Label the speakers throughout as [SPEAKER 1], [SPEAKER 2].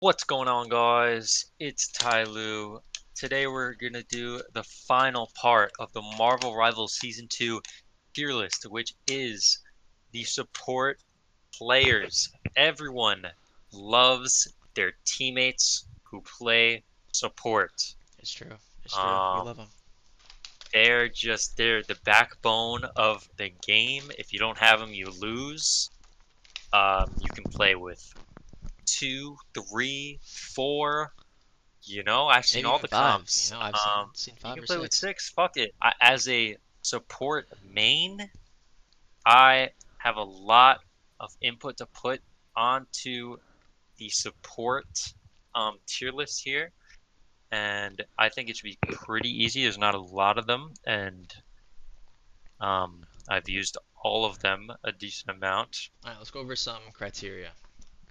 [SPEAKER 1] What's going on, guys? It's Ty Lu. Today we're gonna do the final part of the Marvel Rivals Season 2 tier list, which is the support players. Everyone loves their teammates who play support.
[SPEAKER 2] It's true. It's true. We
[SPEAKER 1] Um,
[SPEAKER 2] love them.
[SPEAKER 1] they're the backbone of the game. If you don't have them, you lose. You can play with two, three, four. I've seen
[SPEAKER 2] Maybe
[SPEAKER 1] all
[SPEAKER 2] even
[SPEAKER 1] the
[SPEAKER 2] five.
[SPEAKER 1] comps.
[SPEAKER 2] I've seen
[SPEAKER 1] You
[SPEAKER 2] five
[SPEAKER 1] can
[SPEAKER 2] or
[SPEAKER 1] play with
[SPEAKER 2] six.
[SPEAKER 1] six. Fuck it. As a support main, I have a lot of input to put onto the support tier list here, and I think it should be pretty easy. There's not a lot of them, and I've used all of them a decent amount.
[SPEAKER 2] All right, let's go over some criteria.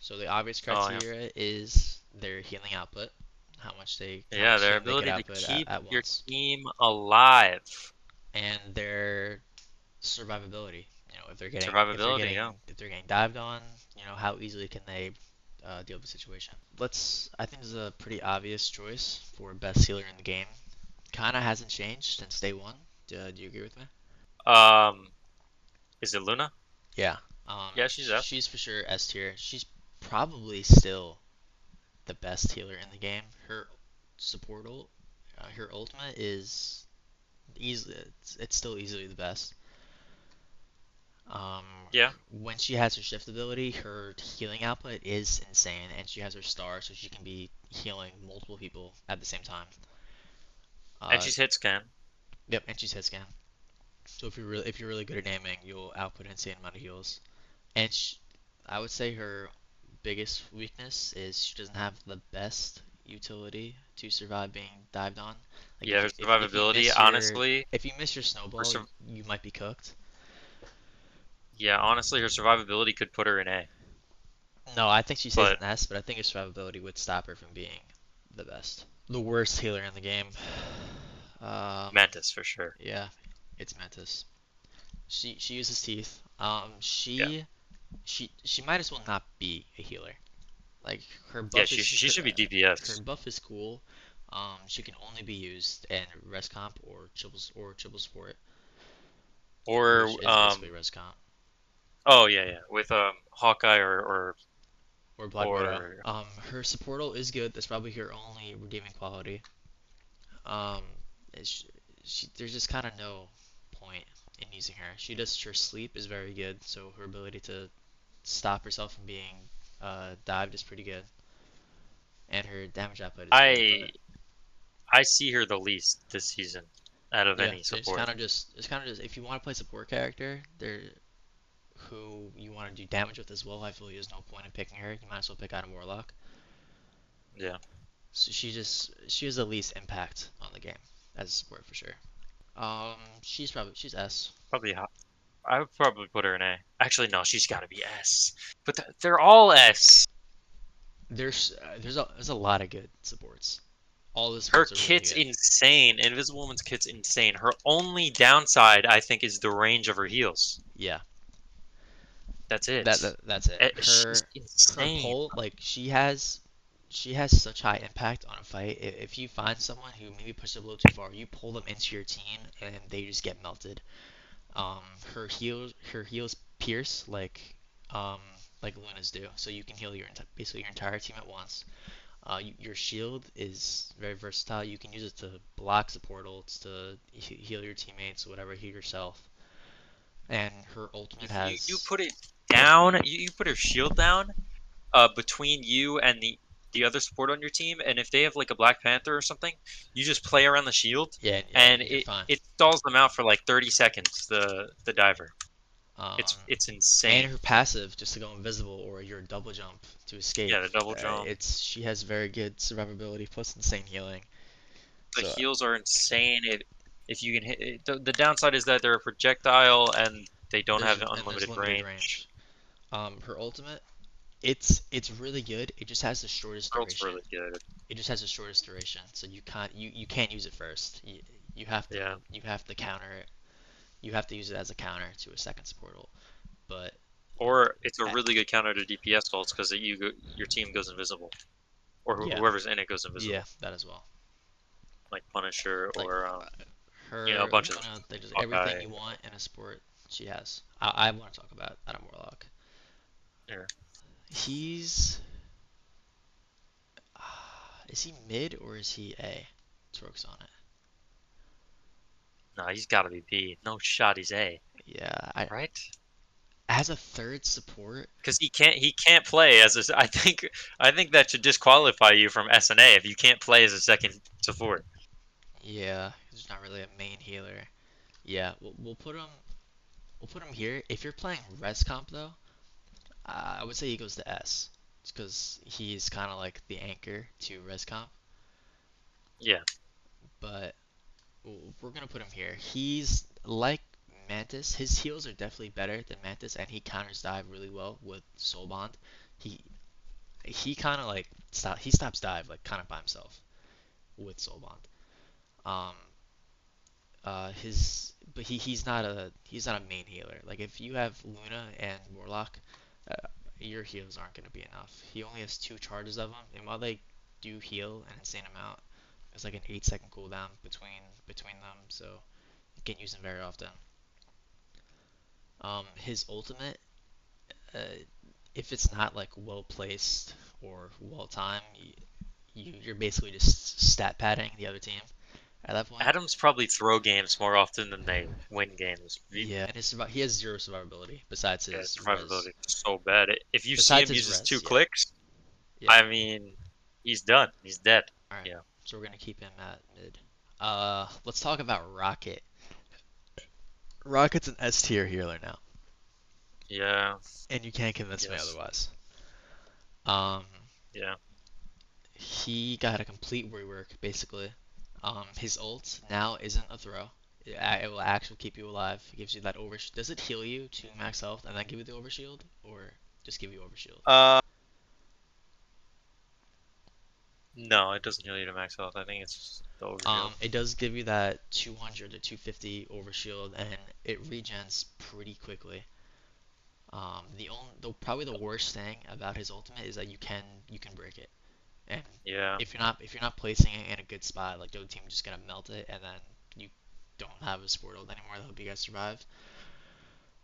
[SPEAKER 2] So the obvious
[SPEAKER 1] Oh yeah,
[SPEAKER 2] criteria is their healing output, how
[SPEAKER 1] yeah,
[SPEAKER 2] much
[SPEAKER 1] their
[SPEAKER 2] healing they could
[SPEAKER 1] ability to
[SPEAKER 2] output
[SPEAKER 1] keep
[SPEAKER 2] at
[SPEAKER 1] your
[SPEAKER 2] once,
[SPEAKER 1] team alive.
[SPEAKER 2] and their survivability. If they're getting
[SPEAKER 1] Survivability, yeah.
[SPEAKER 2] dived on, how easily can they deal with the situation. I think this is a pretty obvious choice for best healer in the game. Kinda hasn't changed since day one. Do you agree with me?
[SPEAKER 1] Um, is it Luna?
[SPEAKER 2] Yeah.
[SPEAKER 1] Yeah, she's S.
[SPEAKER 2] She's for sure S tier. She's probably still the best healer in the game. Support ult, her ultimate is easily it's still easily the best. Um,
[SPEAKER 1] Yeah.
[SPEAKER 2] when she has her shift ability, her healing output is insane, and she has her star, so she can be healing multiple people at the same time.
[SPEAKER 1] And
[SPEAKER 2] Uh,
[SPEAKER 1] she's hit scan.
[SPEAKER 2] yep, and she's hit scan. So if you're really good at aiming, you'll output an insane amount of heals. And I would say her biggest weakness is she doesn't have the best utility to survive being dived on. Like
[SPEAKER 1] Yeah, her survivability, honestly,
[SPEAKER 2] if you miss your
[SPEAKER 1] her
[SPEAKER 2] snowball,
[SPEAKER 1] sur
[SPEAKER 2] you might be cooked.
[SPEAKER 1] yeah, honestly, her survivability could put her in A.
[SPEAKER 2] No, I think she stays
[SPEAKER 1] But
[SPEAKER 2] in S, but I think her survivability would stop her from being the best. The worst healer in the game. Um,
[SPEAKER 1] Mantis for sure.
[SPEAKER 2] yeah, it's Mantis. She uses teeth.
[SPEAKER 1] Yeah.
[SPEAKER 2] She might as well not be a healer. Like
[SPEAKER 1] Yeah, she should be
[SPEAKER 2] her
[SPEAKER 1] DPS.
[SPEAKER 2] buff is cool. She can only be used in res comp or triple support, which
[SPEAKER 1] Or
[SPEAKER 2] is basically res comp
[SPEAKER 1] oh yeah, yeah, with Hawkeye
[SPEAKER 2] or Black Widow.
[SPEAKER 1] or
[SPEAKER 2] Her supportal is good. That's probably her only redeeming quality. Um, it's, there's just kind of no point in using her. Her sleep is very good, so her ability to stop herself from being dived is pretty good, and her damage output is good.
[SPEAKER 1] I
[SPEAKER 2] But
[SPEAKER 1] I see her the least this season out of
[SPEAKER 2] yeah,
[SPEAKER 1] any support.
[SPEAKER 2] it's kind of just if you want to play support character, there who you want to do damage with as well, I feel there's no point in picking her. You might as well pick out a Warlock.
[SPEAKER 1] Yeah,
[SPEAKER 2] So she has the least impact on the game as a support for sure. She's S.
[SPEAKER 1] probably I would probably put her in A. Actually, no, she's got to be S. But they're all S.
[SPEAKER 2] There's a lot of good supports. All the
[SPEAKER 1] Her
[SPEAKER 2] supports are really
[SPEAKER 1] kit's
[SPEAKER 2] good.
[SPEAKER 1] insane. Invisible Woman's kit's insane. Her only downside, I think, is the range of her heals.
[SPEAKER 2] Yeah,
[SPEAKER 1] That's it.
[SPEAKER 2] that's it.
[SPEAKER 1] She's
[SPEAKER 2] Her
[SPEAKER 1] insane.
[SPEAKER 2] pull like she has such high impact on a fight. If you find someone who maybe pushed a little too far, you pull them into your team and they just get melted. Um, her heals pierce um like Luna's do, so you can heal basically your entire team at once. Your shield is very versatile. You can use it to block support ults, to heal your teammates, whatever, heal yourself. And her ultimate
[SPEAKER 1] You
[SPEAKER 2] has
[SPEAKER 1] put it down. You put her shield down between you and the other support on your team, and if they have like a Black Panther or something, you just play around the shield, and
[SPEAKER 2] you're fine.
[SPEAKER 1] it stalls them out for like 30 seconds. The diver.
[SPEAKER 2] Um,
[SPEAKER 1] It's
[SPEAKER 2] and
[SPEAKER 1] insane.
[SPEAKER 2] her passive just to go invisible or your double jump to escape.
[SPEAKER 1] Yeah, the double jump.
[SPEAKER 2] It's she has very good survivability plus insane healing.
[SPEAKER 1] The
[SPEAKER 2] So
[SPEAKER 1] heals are insane. If you can hit the downside is that they're a projectile and they don't have
[SPEAKER 2] there's
[SPEAKER 1] unlimited
[SPEAKER 2] limited
[SPEAKER 1] range.
[SPEAKER 2] range. Her ultimate, it's really good. It just has the shortest
[SPEAKER 1] World's
[SPEAKER 2] duration.
[SPEAKER 1] really good.
[SPEAKER 2] It just has the shortest duration, so you can't use it first.
[SPEAKER 1] Yeah.
[SPEAKER 2] You have to counter it. You have to use it as a counter to a second support ult. But
[SPEAKER 1] Or it's a
[SPEAKER 2] uh,
[SPEAKER 1] really good counter to DPS ults because your team goes invisible. or
[SPEAKER 2] Yeah,
[SPEAKER 1] whoever's in it goes
[SPEAKER 2] yeah,
[SPEAKER 1] invisible,
[SPEAKER 2] that as well.
[SPEAKER 1] like Punisher
[SPEAKER 2] Like
[SPEAKER 1] or a
[SPEAKER 2] her,
[SPEAKER 1] bunch of them.
[SPEAKER 2] Luna, they just everything
[SPEAKER 1] Hawkeye.
[SPEAKER 2] you want in a sport she has. I want to talk about Adam Warlock.
[SPEAKER 1] Yeah.
[SPEAKER 2] He's is he mid or is he A? Let's focus on it.
[SPEAKER 1] No, he's got to be B. No shot, he's A,
[SPEAKER 2] Yeah, I
[SPEAKER 1] right?
[SPEAKER 2] as a third support.
[SPEAKER 1] Because he can't play as a. I think that should disqualify you from SNA if you can't play as a second support.
[SPEAKER 2] Yeah, he's not really a main healer. Yeah, we'll put him. We'll put him here. If you're playing res comp though, I would say he goes to S. It's because he's kind of like the anchor to res comp.
[SPEAKER 1] Yeah,
[SPEAKER 2] But we're gonna put him here. He's like Mantis. His heals are definitely better than Mantis, and he counters dive really well with Soul Bond. He he kind of like he stops dive like kind of by himself with Soul Bond. Um, but he's not a main healer. Like if you have Luna and Warlock, uh, your heals aren't gonna be enough. He only has two charges of them, and while they do heal an insane amount, it's like an 8-second cooldown between them, so you can't use them very often. His ultimate, uh, if it's not like well placed or well timed, you're basically just stat padding the other team at that point.
[SPEAKER 1] Adams probably throw games more often than they win games.
[SPEAKER 2] Yeah, and he has zero survivability besides
[SPEAKER 1] Yeah,
[SPEAKER 2] his res.
[SPEAKER 1] survivability is so bad. If you see
[SPEAKER 2] Besides
[SPEAKER 1] him
[SPEAKER 2] his
[SPEAKER 1] uses two
[SPEAKER 2] res, yeah,
[SPEAKER 1] clicks,
[SPEAKER 2] yeah.
[SPEAKER 1] I mean, he's done. He's dead.
[SPEAKER 2] All right,
[SPEAKER 1] Yeah.
[SPEAKER 2] so we're gonna keep him at mid. Let's talk about Rocket. Rocket's an S tier healer now,
[SPEAKER 1] Yeah.
[SPEAKER 2] and you can't convince me
[SPEAKER 1] Yes.
[SPEAKER 2] otherwise. Um,
[SPEAKER 1] Yeah.
[SPEAKER 2] he got a complete rework basically. His ult now isn't a throw. It will actually keep you alive. It gives you that over. Does it heal you to max health and then give you the overshield, or just give you overshield?
[SPEAKER 1] No, it doesn't heal you to max health. I think it's just the overshield.
[SPEAKER 2] It does give you that 200 to 250 overshield, and it regens pretty quickly. Probably the worst thing about his ultimate is that you can break it, and
[SPEAKER 1] Yeah.
[SPEAKER 2] if you're not placing it in a good spot, like the other team is just gonna melt it, and then you don't have a support ult anymore that help you guys survive.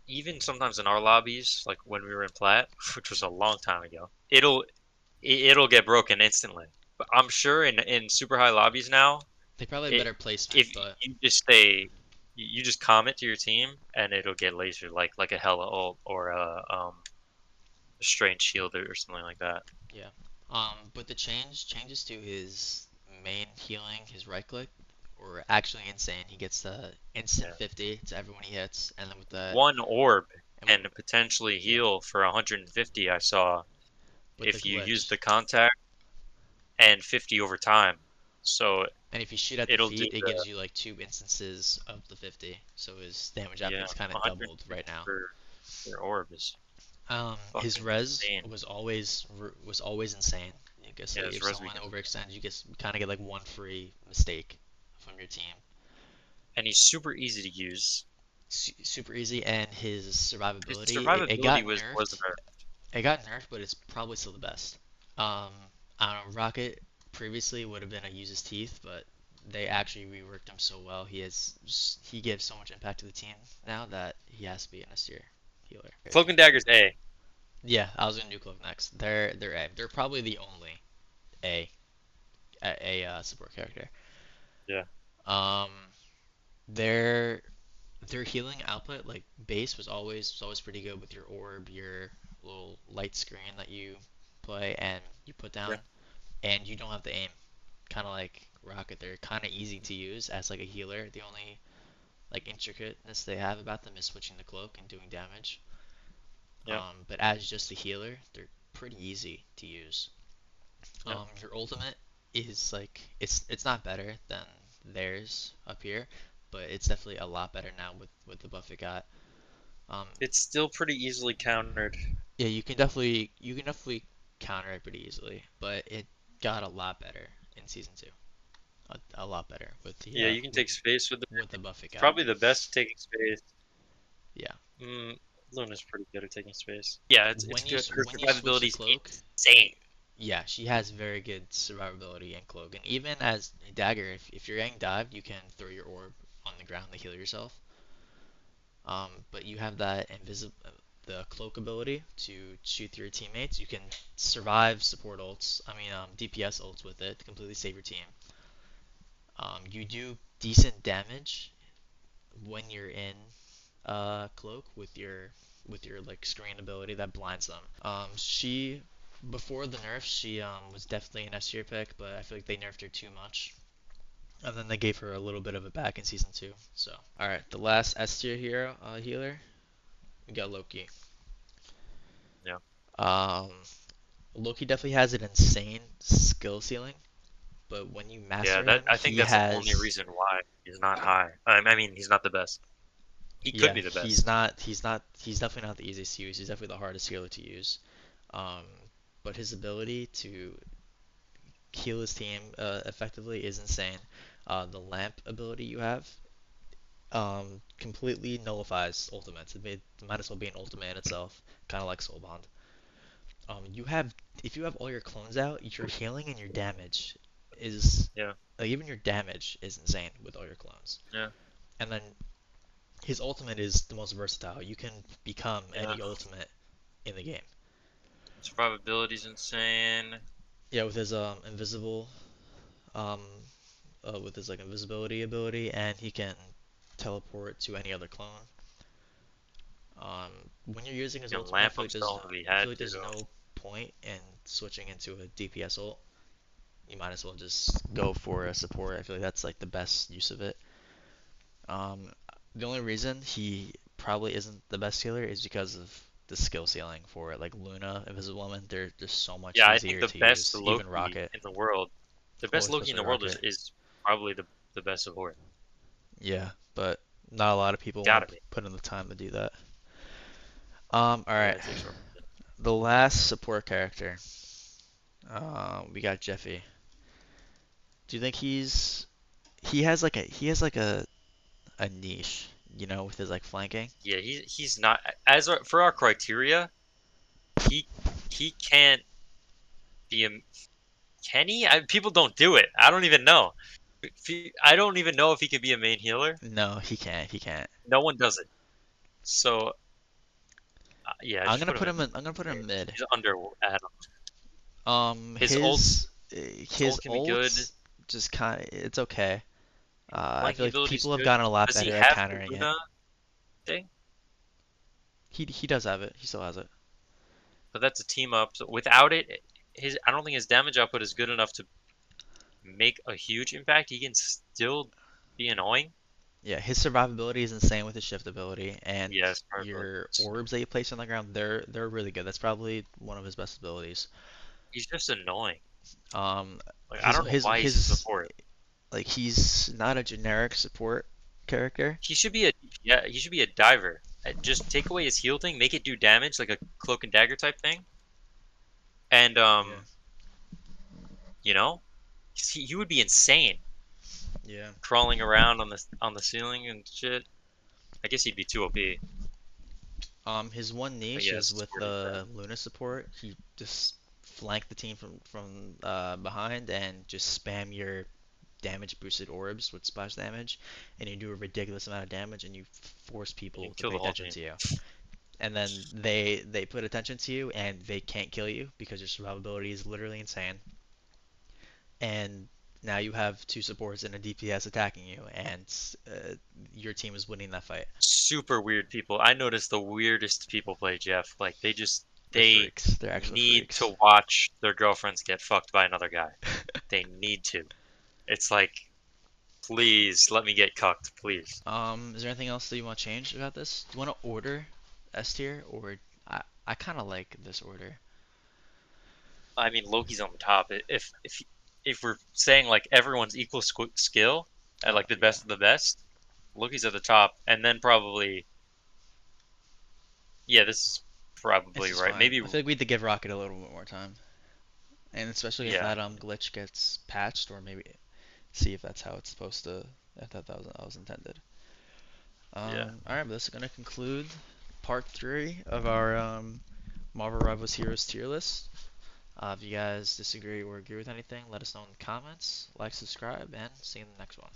[SPEAKER 1] Even sometimes in our lobbies, like when we were in Plat, which was a long time ago, it'll get broken instantly. But I'm sure in super high lobbies now,
[SPEAKER 2] They probably have
[SPEAKER 1] it
[SPEAKER 2] better placement,
[SPEAKER 1] if
[SPEAKER 2] but
[SPEAKER 1] you just say you just comment to your team and it'll get lasered like a Hella ult or a strange shield or something like that.
[SPEAKER 2] yeah. But the changes to his main healing, his right click, were actually insane. He gets the instant
[SPEAKER 1] Yeah.
[SPEAKER 2] 50 to everyone he hits, and then with the
[SPEAKER 1] One orb
[SPEAKER 2] and
[SPEAKER 1] and potentially
[SPEAKER 2] yeah,
[SPEAKER 1] heal for 150 I saw
[SPEAKER 2] with the
[SPEAKER 1] if you use
[SPEAKER 2] glitch.
[SPEAKER 1] the contact and 50 over time. So
[SPEAKER 2] And if you shoot at the
[SPEAKER 1] it'll do
[SPEAKER 2] feet, it
[SPEAKER 1] the
[SPEAKER 2] gives you like two instances of the 50. So his damage output
[SPEAKER 1] yeah
[SPEAKER 2] is kind of doubled right
[SPEAKER 1] 150
[SPEAKER 2] now.
[SPEAKER 1] for orb is
[SPEAKER 2] His
[SPEAKER 1] fucking
[SPEAKER 2] res
[SPEAKER 1] insane.
[SPEAKER 2] was always insane. You guess
[SPEAKER 1] Yeah,
[SPEAKER 2] like
[SPEAKER 1] his
[SPEAKER 2] if
[SPEAKER 1] res
[SPEAKER 2] someone
[SPEAKER 1] weekend.
[SPEAKER 2] overextends, you kind of get like one free mistake from your team.
[SPEAKER 1] And he's super easy to use.
[SPEAKER 2] Super easy, and his
[SPEAKER 1] His
[SPEAKER 2] survivability it
[SPEAKER 1] survivability
[SPEAKER 2] got
[SPEAKER 1] was
[SPEAKER 2] nerfed.
[SPEAKER 1] there.
[SPEAKER 2] It got nerfed, but it's probably still the best. Um, I don't know. Rocket previously would have been a use his teeth, but they actually reworked him so well. He gives so much impact to the team now that he has to be an S tier healer.
[SPEAKER 1] Cloak and Dagger's A.
[SPEAKER 2] Yeah, I was gonna do Cloak next. They're A. They're probably the only A support character.
[SPEAKER 1] Yeah.
[SPEAKER 2] Um, their their healing output, like base, was always pretty good with your orb, your little light screen that you play and you put down,
[SPEAKER 1] Yeah.
[SPEAKER 2] and you don't have to aim. Kind of like Rocket, they're kind of easy to use as like a healer. The only like intricateness they have about them is switching the cloak and doing damage.
[SPEAKER 1] Yeah.
[SPEAKER 2] But as just a healer, they're pretty easy to use.
[SPEAKER 1] Yeah.
[SPEAKER 2] Your ultimate is like it's not better than theirs up here, but it's definitely a lot better now with the buff it got. Um,
[SPEAKER 1] It's still pretty easily countered.
[SPEAKER 2] yeah, you can definitely counter it pretty easily, but it got a lot better in season two. A lot better with the
[SPEAKER 1] Yeah, you can take space with
[SPEAKER 2] with the buff it got.
[SPEAKER 1] probably the best taking space.
[SPEAKER 2] Yeah.
[SPEAKER 1] Mm, Luna's pretty good at taking space. Yeah, it's
[SPEAKER 2] When you
[SPEAKER 1] good. Her
[SPEAKER 2] switch the
[SPEAKER 1] survivability is
[SPEAKER 2] cloak,
[SPEAKER 1] insane.
[SPEAKER 2] Yeah, she has very good survivability and cloak. And even as a dagger, if you're getting dived, you can throw your orb on the ground to heal yourself. But you have that invisible, the cloak ability to shoot through your teammates. You can survive support ults. I mean, DPS ults with it to completely save your team. You do decent damage when you're in cloak with your like screen ability that blinds them. She before the nerf, she was definitely an S tier pick, but I feel like they nerfed her too much. And then they gave her a little bit of it back in season two. So, all right, the last S tier hero healer, we got Loki.
[SPEAKER 1] Yeah.
[SPEAKER 2] Um, Loki definitely has an insane skill ceiling, but when you
[SPEAKER 1] Yeah,
[SPEAKER 2] master
[SPEAKER 1] that
[SPEAKER 2] him,
[SPEAKER 1] I think
[SPEAKER 2] he
[SPEAKER 1] that's the only
[SPEAKER 2] has
[SPEAKER 1] reason why he's not high. I mean, he's not the best. He could
[SPEAKER 2] yeah,
[SPEAKER 1] be the best.
[SPEAKER 2] he's definitely not the easiest to use. He's definitely the hardest healer to use. Um, but his ability to heal his team effectively is insane. The lamp ability you have completely nullifies ultimates. It might as well be an ultimate in itself, kind of like Soulbond. You have if you have all your clones out, your healing and your damage is
[SPEAKER 1] Yeah,
[SPEAKER 2] like even your damage is insane with all your clones.
[SPEAKER 1] yeah,
[SPEAKER 2] And then his ultimate is the most versatile. You can become
[SPEAKER 1] yeah.
[SPEAKER 2] any ultimate in the game.
[SPEAKER 1] Survivability's insane.
[SPEAKER 2] Yeah, with his invisible um with his like invisibility ability, and he can teleport to any other clone. When you're using his
[SPEAKER 1] You can
[SPEAKER 2] ultimate,
[SPEAKER 1] lamp himself if he
[SPEAKER 2] I
[SPEAKER 1] had
[SPEAKER 2] feel like
[SPEAKER 1] to.
[SPEAKER 2] there's no point in switching into a DPS ult. You might as well just go for a support. I feel like that's like the best use of it. Um, the only reason he probably isn't the best healer is because of the skill ceiling for it. Like Luna, Invisible Woman, they're just so much
[SPEAKER 1] Yeah, I think
[SPEAKER 2] easier
[SPEAKER 1] the
[SPEAKER 2] to
[SPEAKER 1] best
[SPEAKER 2] use. Even
[SPEAKER 1] Loki
[SPEAKER 2] Rocket.
[SPEAKER 1] in the world, the
[SPEAKER 2] Oh,
[SPEAKER 1] best Loki in
[SPEAKER 2] especially
[SPEAKER 1] the world
[SPEAKER 2] Rocket.
[SPEAKER 1] is probably the best support.
[SPEAKER 2] Yeah, but not a lot of people
[SPEAKER 1] Gotta
[SPEAKER 2] want to
[SPEAKER 1] be.
[SPEAKER 2] put in the time to do that. All
[SPEAKER 1] Yeah,
[SPEAKER 2] right.
[SPEAKER 1] it takes forever.
[SPEAKER 2] The last support character. We got Jeffy. Do you think he has like a niche, with his like flanking?
[SPEAKER 1] Yeah, he's not for our criteria. He he can't be a can he? People don't do it. I don't even know. I don't even know if he could be a main healer.
[SPEAKER 2] No, he can't. He can't.
[SPEAKER 1] No one does it. So yeah,
[SPEAKER 2] I'm
[SPEAKER 1] just
[SPEAKER 2] gonna
[SPEAKER 1] put him
[SPEAKER 2] put
[SPEAKER 1] in
[SPEAKER 2] him in. I'm gonna put him
[SPEAKER 1] mid.
[SPEAKER 2] mid.
[SPEAKER 1] He's under Adam. His ult
[SPEAKER 2] His
[SPEAKER 1] can be good.
[SPEAKER 2] ult just kind of it's okay. I feel
[SPEAKER 1] Flanking
[SPEAKER 2] like
[SPEAKER 1] ability's
[SPEAKER 2] people have
[SPEAKER 1] good.
[SPEAKER 2] gotten a lot
[SPEAKER 1] Does he
[SPEAKER 2] better at
[SPEAKER 1] have the
[SPEAKER 2] countering it.
[SPEAKER 1] Luna thing?
[SPEAKER 2] He does have it. He still has it.
[SPEAKER 1] But that's a team up. So without it, his I don't think his damage output is good enough to make a huge impact. He can still be annoying.
[SPEAKER 2] Yeah, his survivability is insane with his shift ability, and
[SPEAKER 1] Yes, perfect.
[SPEAKER 2] your orbs that you place on the ground, they're really good. That's probably one of his best abilities.
[SPEAKER 1] He's just annoying.
[SPEAKER 2] Um,
[SPEAKER 1] Like I
[SPEAKER 2] his
[SPEAKER 1] don't know
[SPEAKER 2] his
[SPEAKER 1] why he's a
[SPEAKER 2] his
[SPEAKER 1] support.
[SPEAKER 2] like he's not a generic support character.
[SPEAKER 1] He should be a yeah. He should be a diver. Just take away his heal thing, make it do damage like a cloak and dagger type thing, and
[SPEAKER 2] Yeah.
[SPEAKER 1] you know, he would be insane
[SPEAKER 2] Yeah.
[SPEAKER 1] crawling around on the ceiling and shit. I guess he'd be too OP.
[SPEAKER 2] His one
[SPEAKER 1] But
[SPEAKER 2] niche is
[SPEAKER 1] yes,
[SPEAKER 2] with
[SPEAKER 1] support is bad.
[SPEAKER 2] the Luna support. He just flank the team from behind and just spam your damage boosted orbs with splash damage, and you do a ridiculous amount of damage, and you force
[SPEAKER 1] You
[SPEAKER 2] people
[SPEAKER 1] can
[SPEAKER 2] to
[SPEAKER 1] kill
[SPEAKER 2] pay
[SPEAKER 1] the whole
[SPEAKER 2] attention
[SPEAKER 1] team.
[SPEAKER 2] to you. And then they put attention to you, and they can't kill you because your survivability is literally insane. And now you have two supports and a DPS attacking you, and your team is winning that fight.
[SPEAKER 1] Super weird people. I noticed the weirdest people play Jeff. Like
[SPEAKER 2] They're
[SPEAKER 1] they
[SPEAKER 2] freaks. They're actual
[SPEAKER 1] need
[SPEAKER 2] freaks.
[SPEAKER 1] to watch their girlfriends get fucked by another guy. They need to. It's like, please let me get cucked, please.
[SPEAKER 2] Is there anything else that you want to change about this? Do you want to order S tier, or I kind of like this order.
[SPEAKER 1] I mean, Loki's on the top. If we're saying like everyone's equal skill at like the
[SPEAKER 2] Yeah,
[SPEAKER 1] best of the best, Loki's at the top, and then probably yeah, this is
[SPEAKER 2] this
[SPEAKER 1] probably
[SPEAKER 2] is
[SPEAKER 1] right.
[SPEAKER 2] fine.
[SPEAKER 1] Maybe
[SPEAKER 2] I feel like we need to give Rocket a little bit more time, and especially if
[SPEAKER 1] yeah,
[SPEAKER 2] that glitch gets patched, or maybe see if that's how it's supposed to, if that was intended.
[SPEAKER 1] yeah.
[SPEAKER 2] All right, but this is gonna conclude part three of our Marvel Rivals Heroes tier list. If you guys disagree or agree with anything, let us know in the comments. Like, subscribe, and see you in the next one.